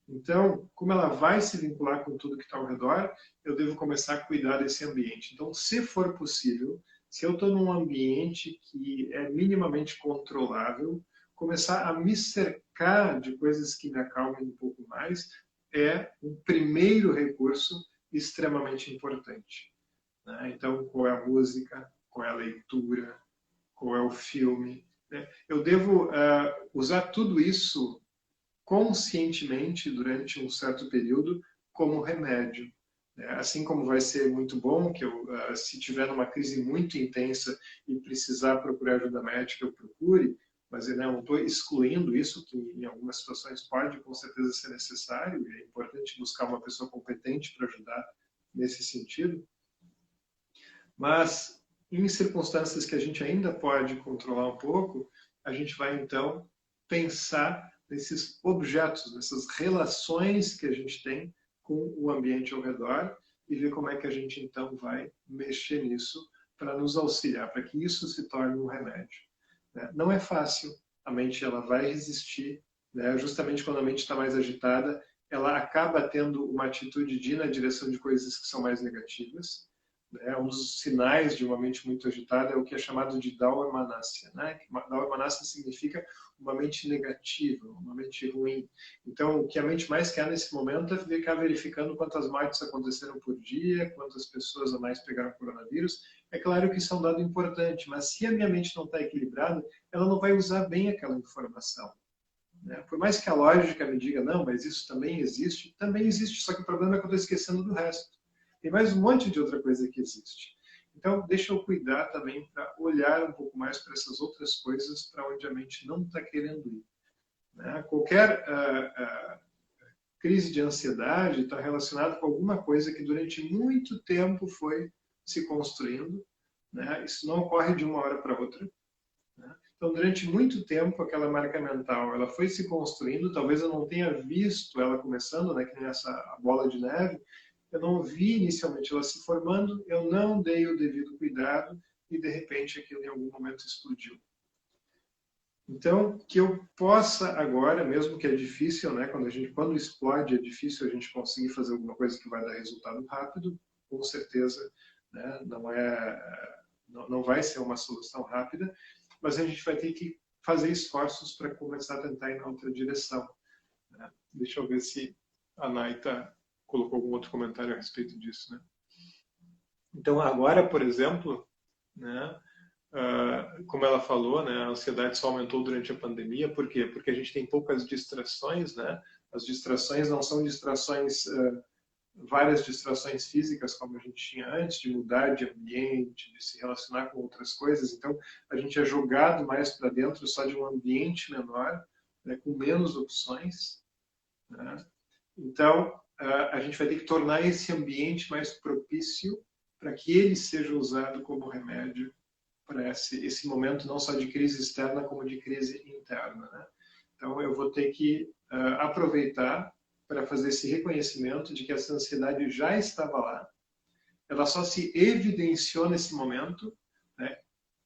Então, como ela vai se vincular com tudo que está ao redor, eu devo começar a cuidar desse ambiente. Então, se for possível, se eu estou num ambiente que é minimamente controlável, começar a me cercar de coisas que me acalmem um pouco mais é um primeiro recurso extremamente importante. Então, qual é a música, qual é a leitura, qual é o filme. Eu devo usar tudo isso conscientemente durante um certo período como remédio. Assim como vai ser muito bom que eu, se tiver uma crise muito intensa e precisar procurar ajuda médica, eu procure, mas eu não estou excluindo isso, que em algumas situações pode com certeza ser necessário, e é importante buscar uma pessoa competente para ajudar nesse sentido. Mas, em circunstâncias que a gente ainda pode controlar um pouco, a gente vai, então, pensar nesses objetos, nessas relações que a gente tem com o ambiente ao redor e ver como é que a gente, então, vai mexer nisso para nos auxiliar, para que isso se torne um remédio. Não é fácil, a mente ela vai resistir, justamente quando a mente está mais agitada, ela acaba tendo uma atitude de ir na direção de coisas que são mais negativas. Um dos sinais de uma mente muito agitada é o que é chamado de Daurmanasya. Daurmanasya significa uma mente negativa, uma mente ruim. Então, o que a mente mais quer nesse momento é ficar verificando quantas mortes aconteceram por dia, quantas pessoas a mais pegaram coronavírus. É claro que isso é um dado importante, mas se a minha mente não está equilibrada, ela não vai usar bem aquela informação. Por mais que a lógica me diga, não, mas isso também existe, só que o problema é que eu estou esquecendo do resto. Tem mais um monte de outra coisa que existe. Então, deixa eu cuidar também para olhar um pouco mais para essas outras coisas para onde a mente não está querendo ir. Qualquer crise de ansiedade está relacionada com alguma coisa que durante muito tempo foi se construindo. Isso não ocorre de uma hora para outra. Então, durante muito tempo, aquela marca mental ela foi se construindo. Talvez eu não tenha visto ela começando, que nem essa bola de neve. Eu não vi inicialmente ela se formando, eu não dei o devido cuidado e, de repente, aquilo em algum momento explodiu. Então, que eu possa agora, mesmo que é difícil, quando explode é difícil a gente conseguir fazer alguma coisa que vai dar resultado rápido, com certeza, não vai ser uma solução rápida, mas a gente vai ter que fazer esforços para começar a tentar ir na outra direção. Deixa eu ver se a Nai está colocou algum outro comentário a respeito disso, né? Então, agora, por exemplo, né, como ela falou, né, a ansiedade só aumentou durante a pandemia. Por quê? Porque a gente tem poucas distrações, né? As distrações não são distrações, várias distrações físicas como a gente tinha antes, de mudar de ambiente, de se relacionar com outras coisas. Então, a gente é jogado mais para dentro só de um ambiente menor, né, com menos opções, né? Então, a gente vai ter que tornar esse ambiente mais propício para que ele seja usado como remédio para esse momento, não só de crise externa, como de crise interna, né? Então, eu vou ter que aproveitar para fazer esse reconhecimento de que essa ansiedade já estava lá, ela só se evidenciou nesse momento, né?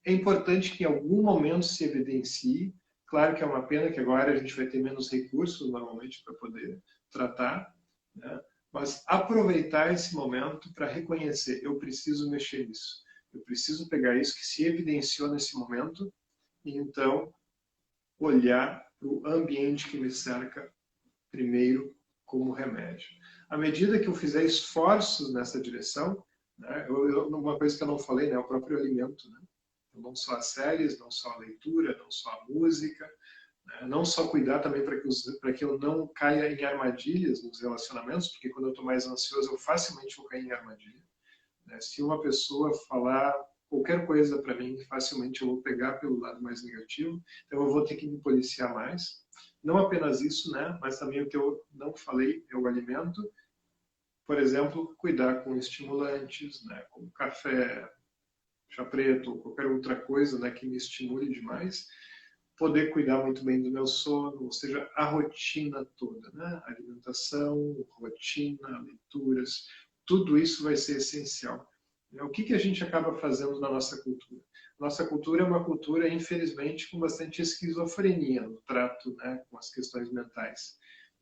É importante que em algum momento se evidencie. Claro que é uma pena que agora a gente vai ter menos recursos, normalmente, para poder tratar, né? Mas aproveitar esse momento para reconhecer, eu preciso mexer nisso. Eu preciso pegar isso que se evidenciou nesse momento e, então, olhar para o ambiente que me cerca primeiro como remédio. À medida que eu fizer esforços nessa direção, né, uma coisa que eu não falei, né, é o próprio alimento, né? Então, não só as séries, não só a leitura, não só a música, né, não só cuidar também para que eu não caia em armadilhas nos relacionamentos, porque quando eu estou mais ansioso eu facilmente vou cair em armadilha, né? Se uma pessoa falar qualquer coisa para mim, facilmente eu vou pegar pelo lado mais negativo, então eu vou ter que me policiar mais. Não apenas isso, né? Mas também o que eu não falei é o alimento. Por exemplo, cuidar com estimulantes, né? Como café, chá preto, ou qualquer outra coisa, né, que me estimule demais. Poder cuidar muito bem do meu sono, ou seja, a rotina toda, né? Alimentação, rotina, leituras, tudo isso vai ser essencial. O que a gente acaba fazendo na nossa cultura? Nossa cultura é uma cultura, infelizmente, com bastante esquizofrenia no trato, né, com as questões mentais.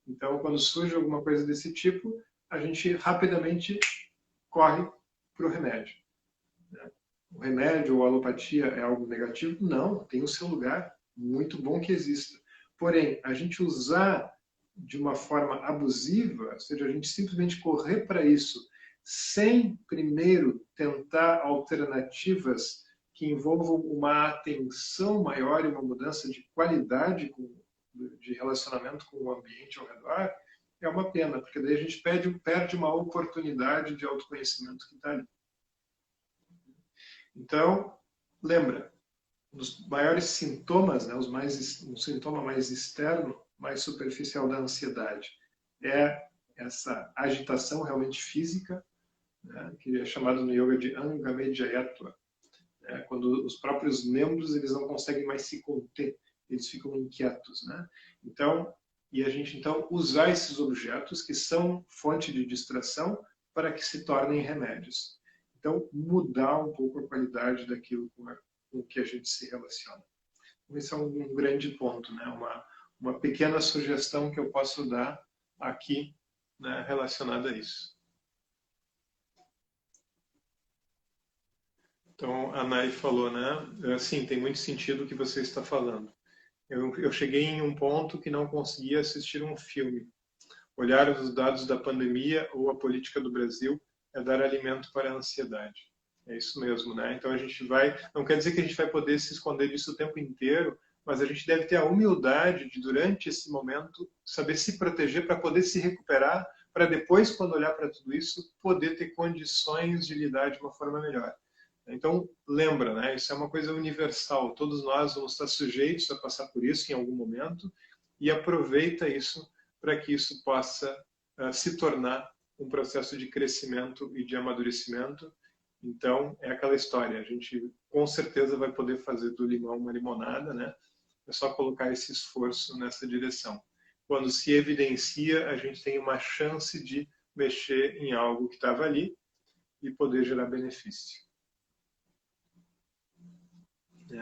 Então, quando surge alguma coisa desse tipo, a gente rapidamente corre para o remédio, né? O remédio ou a alopatia é algo negativo? Não, tem o seu lugar, muito bom que exista. Porém, a gente usar de uma forma abusiva, ou seja, a gente simplesmente correr para isso, sem primeiro tentar alternativas que envolvam uma atenção maior e uma mudança de qualidade de relacionamento com o ambiente ao redor, é uma pena, porque daí a gente perde uma oportunidade de autoconhecimento que está ali. Então, lembra, um dos maiores sintomas, né, um sintoma mais externo, mais superficial da ansiedade, é essa agitação realmente física, né, que é chamado no yoga de Angamedjayatva, né, quando os próprios membros eles não conseguem mais se conter, eles ficam inquietos, né? Então, e a gente então usar esses objetos que são fonte de distração para que se tornem remédios. Então, mudar um pouco a qualidade daquilo com que a gente se relaciona. Esse é um grande ponto, né? Uma pequena sugestão que eu posso dar aqui, né, relacionada a isso. Então, a Nai falou, né? Sim, tem muito sentido o que você está falando. Eu cheguei em um ponto que não conseguia assistir um filme. Olhar os dados da pandemia ou a política do Brasil é dar alimento para a ansiedade. É isso mesmo, né? Então a gente vai, não quer dizer que a gente vai poder se esconder disso o tempo inteiro, mas a gente deve ter a humildade de, durante esse momento, saber se proteger para poder se recuperar, para depois, quando olhar para tudo isso, poder ter condições de lidar de uma forma melhor. Então, lembra, né? Isso é uma coisa universal. Todos nós vamos estar sujeitos a passar por isso em algum momento e aproveita isso para que isso possa se tornar um processo de crescimento e de amadurecimento. Então, é aquela história. A gente com certeza vai poder fazer do limão uma limonada, né? É só colocar esse esforço nessa direção. Quando se evidencia, a gente tem uma chance de mexer em algo que estava ali e poder gerar benefício.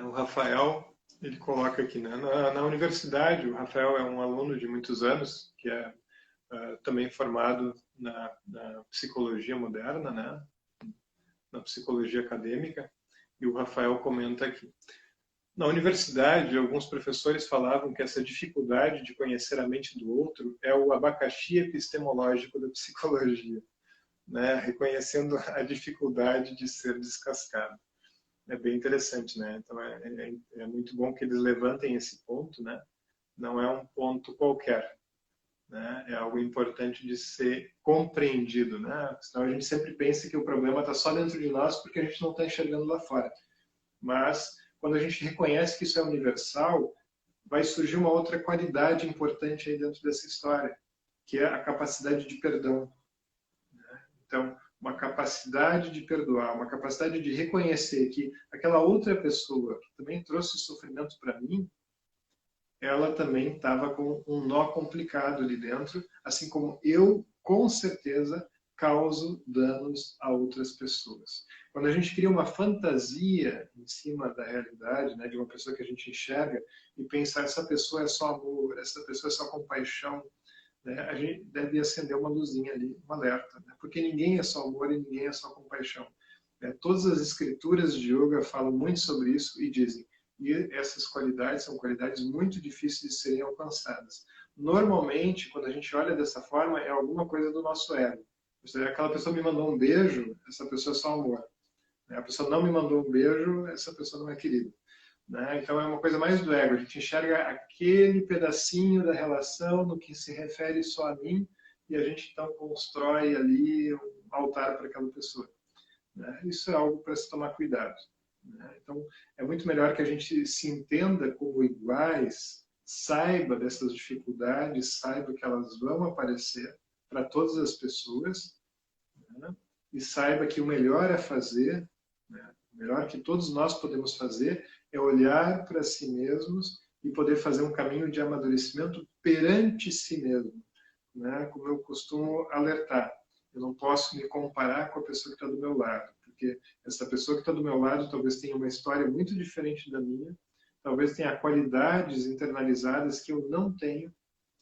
O Rafael, ele coloca aqui, né? Na universidade, o Rafael é um aluno de muitos anos, que é também formado na psicologia moderna, né? Na psicologia acadêmica, e o Rafael comenta aqui. Na universidade, alguns professores falavam que essa dificuldade de conhecer a mente do outro é o abacaxi epistemológico da psicologia, né? Reconhecendo a dificuldade de ser descascado. É bem interessante, né? Então é muito bom que eles levantem esse ponto, né? Não é um ponto qualquer, né? É algo importante de ser compreendido, né? Senão a gente sempre pensa que o problema está só dentro de nós porque a gente não está enxergando lá fora. Mas quando a gente reconhece que isso é universal, vai surgir uma outra qualidade importante aí dentro dessa história, que é a capacidade de perdão. Então, uma capacidade de perdoar, uma capacidade de reconhecer que aquela outra pessoa que também trouxe sofrimento para mim, ela também estava com um nó complicado ali dentro, assim como eu, com certeza, causo danos a outras pessoas. Quando a gente cria uma fantasia em cima da realidade, né, de uma pessoa que a gente enxerga e pensar essa pessoa é só amor, essa pessoa é só compaixão, né, a gente deve acender uma luzinha ali, um alerta, né, porque ninguém é só amor e ninguém é só compaixão. Todas as escrituras de yoga falam muito sobre isso e dizem e essas qualidades são qualidades muito difíceis de serem alcançadas. Normalmente, quando a gente olha dessa forma, é alguma coisa do nosso ego. Ou seja, aquela pessoa me mandou um beijo, essa pessoa é só amor. A pessoa não me mandou um beijo, essa pessoa não é querida. Então é uma coisa mais do ego. A gente enxerga aquele pedacinho da relação no que se refere só a mim e a gente então constrói ali um altar para aquela pessoa. Isso é algo para se tomar cuidado. Então, é muito melhor que a gente se entenda como iguais, saiba dessas dificuldades, saiba que elas vão aparecer para todas as pessoas, né? E saiba que o melhor a fazer, né? O melhor que todos nós podemos fazer é olhar para si mesmos e poder fazer um caminho de amadurecimento perante si mesmo, né? Como eu costumo alertar. Eu não posso me comparar com a pessoa que está do meu lado, porque essa pessoa que está do meu lado talvez tenha uma história muito diferente da minha, talvez tenha qualidades internalizadas que eu não tenho,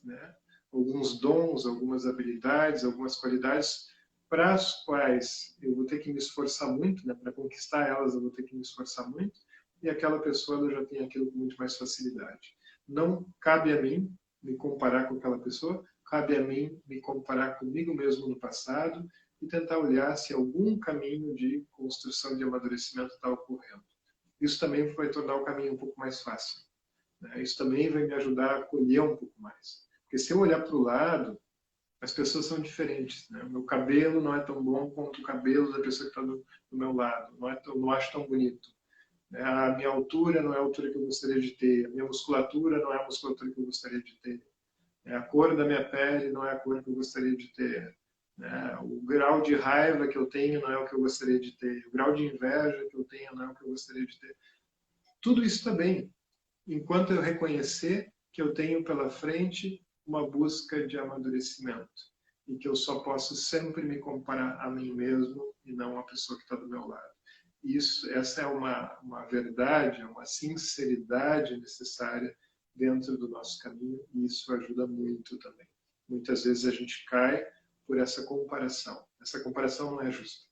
né? Alguns dons, algumas habilidades, algumas qualidades para as quais eu vou ter que me esforçar muito, né? Para conquistar elas eu vou ter que me esforçar muito, e aquela pessoa já tem aquilo com muito mais facilidade. Não cabe a mim me comparar com aquela pessoa, cabe a mim me comparar comigo mesmo no passado e tentar olhar se algum caminho de construção de amadurecimento está ocorrendo. Isso também vai tornar o caminho um pouco mais fácil, né? Isso também vai me ajudar a acolher um pouco mais. Porque se eu olhar para o lado, as pessoas são diferentes, né? O meu cabelo não é tão bom quanto o cabelo da pessoa que está do meu lado. Não acho tão bonito. A minha altura não é a altura que eu gostaria de ter. A minha musculatura não é a musculatura que eu gostaria de ter. A cor da minha pele não é a cor que eu gostaria de ter. O grau de raiva que eu tenho não é o que eu gostaria de ter. O grau de inveja que eu tenho não é o que eu gostaria de ter. Tudo isso está bem, enquanto eu reconhecer que eu tenho pela frente uma busca de amadurecimento e que eu só posso sempre me comparar a mim mesmo e não a pessoa que está do meu lado. Essa é uma verdade, uma sinceridade necessária dentro do nosso caminho e isso ajuda muito também. Muitas vezes a gente cai por essa comparação. Essa comparação não é justa.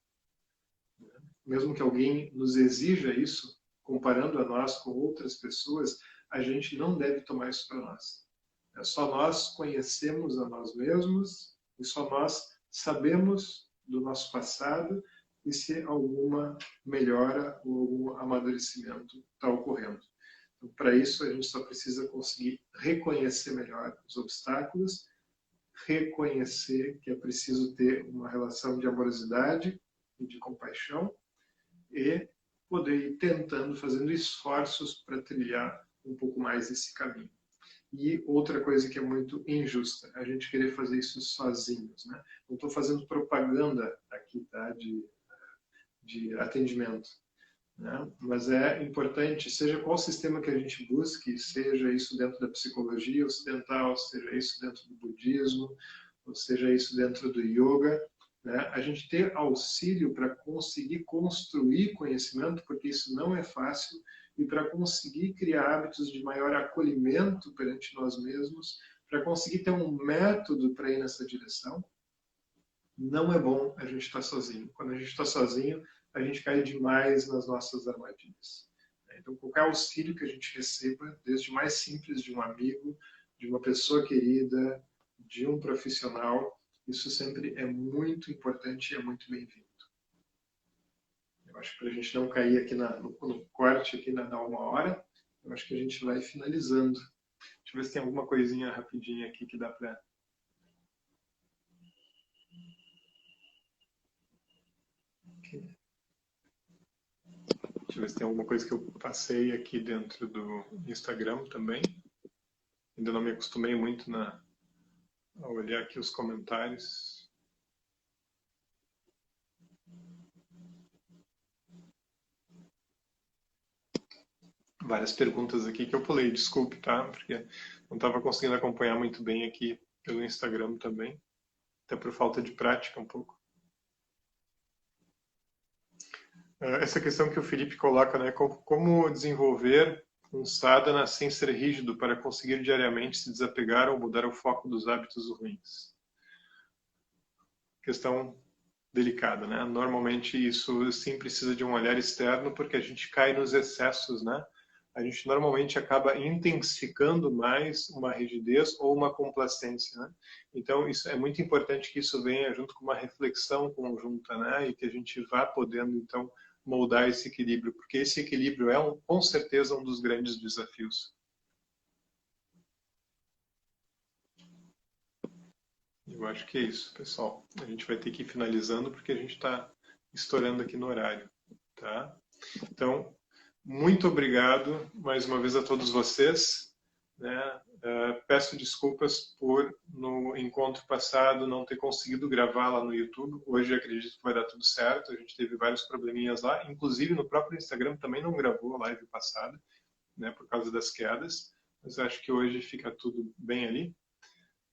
Mesmo que alguém nos exija isso, comparando a nós com outras pessoas, a gente não deve tomar isso para nós. Só nós conhecemos a nós mesmos e só nós sabemos do nosso passado e se alguma melhora ou algum amadurecimento está ocorrendo. Então, para isso, a gente só precisa conseguir reconhecer melhor os obstáculos, reconhecer que é preciso ter uma relação de amorosidade e de compaixão e poder ir tentando, fazendo esforços para trilhar um pouco mais esse caminho. E outra coisa que é muito injusta, a gente querer fazer isso sozinhos, né? Não estou fazendo propaganda aqui, tá? De atendimento, né? Mas é importante, seja qual sistema que a gente busque, seja isso dentro da psicologia ocidental, seja isso dentro do budismo, ou seja isso dentro do yoga, né? A gente ter auxílio para conseguir construir conhecimento, porque isso não é fácil, e para conseguir criar hábitos de maior acolhimento perante nós mesmos, para conseguir ter um método para ir nessa direção, não é bom a gente estar sozinho. Quando a gente está sozinho, a gente cai demais nas nossas armadilhas. Então, qualquer auxílio que a gente receba, desde o mais simples de um amigo, de uma pessoa querida, de um profissional, isso sempre é muito importante e é muito bem-vindo. Eu acho que para a gente não cair aqui no corte, aqui na 1 hora, eu acho que a gente vai finalizando. Deixa eu ver se tem alguma coisinha rapidinha aqui que dá para... Deixa eu ver se tem alguma coisa que eu passei aqui dentro do Instagram também. Ainda não me acostumei muito a olhar aqui os comentários. Várias perguntas aqui que eu pulei, desculpe, tá? Porque não estava conseguindo acompanhar muito bem aqui pelo Instagram também. Até por falta de prática um pouco. Essa questão que o Felipe coloca, né? Como desenvolver um sadhana sem ser rígido para conseguir diariamente se desapegar ou mudar o foco dos hábitos ruins. Questão delicada, né? Normalmente isso sim precisa de um olhar externo porque a gente cai nos excessos, né? A gente normalmente acaba intensificando mais uma rigidez ou uma complacência, né? Então isso é muito importante que isso venha junto com uma reflexão conjunta, né? E que a gente vá podendo então moldar esse equilíbrio, porque esse equilíbrio é com certeza um dos grandes desafios. Eu acho que é isso, pessoal. A gente vai ter que ir finalizando porque a gente está estourando aqui no horário, tá? Então, muito obrigado mais uma vez a todos vocês, né? Peço desculpas por no encontro passado não ter conseguido gravar lá no YouTube. Hoje acredito que vai dar tudo certo. A gente teve vários probleminhas lá, inclusive no próprio Instagram também não gravou a live passada, né? Por causa das quedas. Mas acho que hoje fica tudo bem ali.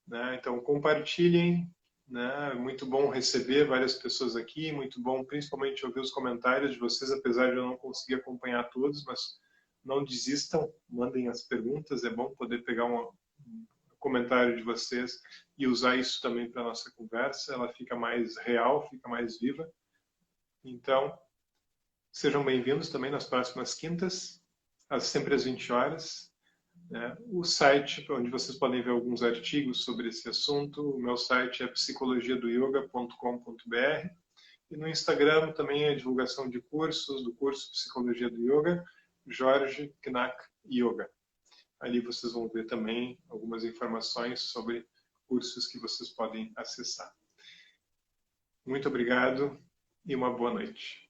Né? Então compartilhem, né? Muito bom receber várias pessoas aqui, muito bom principalmente ouvir os comentários de vocês, apesar de eu não conseguir acompanhar todos, mas não desistam, mandem as perguntas, é bom poder pegar um comentário de vocês e usar isso também para a nossa conversa, ela fica mais real, fica mais viva. Então, sejam bem-vindos também nas próximas quintas, sempre às 20 horas. O site, onde vocês podem ver alguns artigos sobre esse assunto, o meu site é psicologiadoyoga.com.br e no Instagram também é divulgação de cursos, do curso Psicologia do Yoga, Jorge Knack Yoga. Ali vocês vão ver também algumas informações sobre cursos que vocês podem acessar. Muito obrigado e uma boa noite.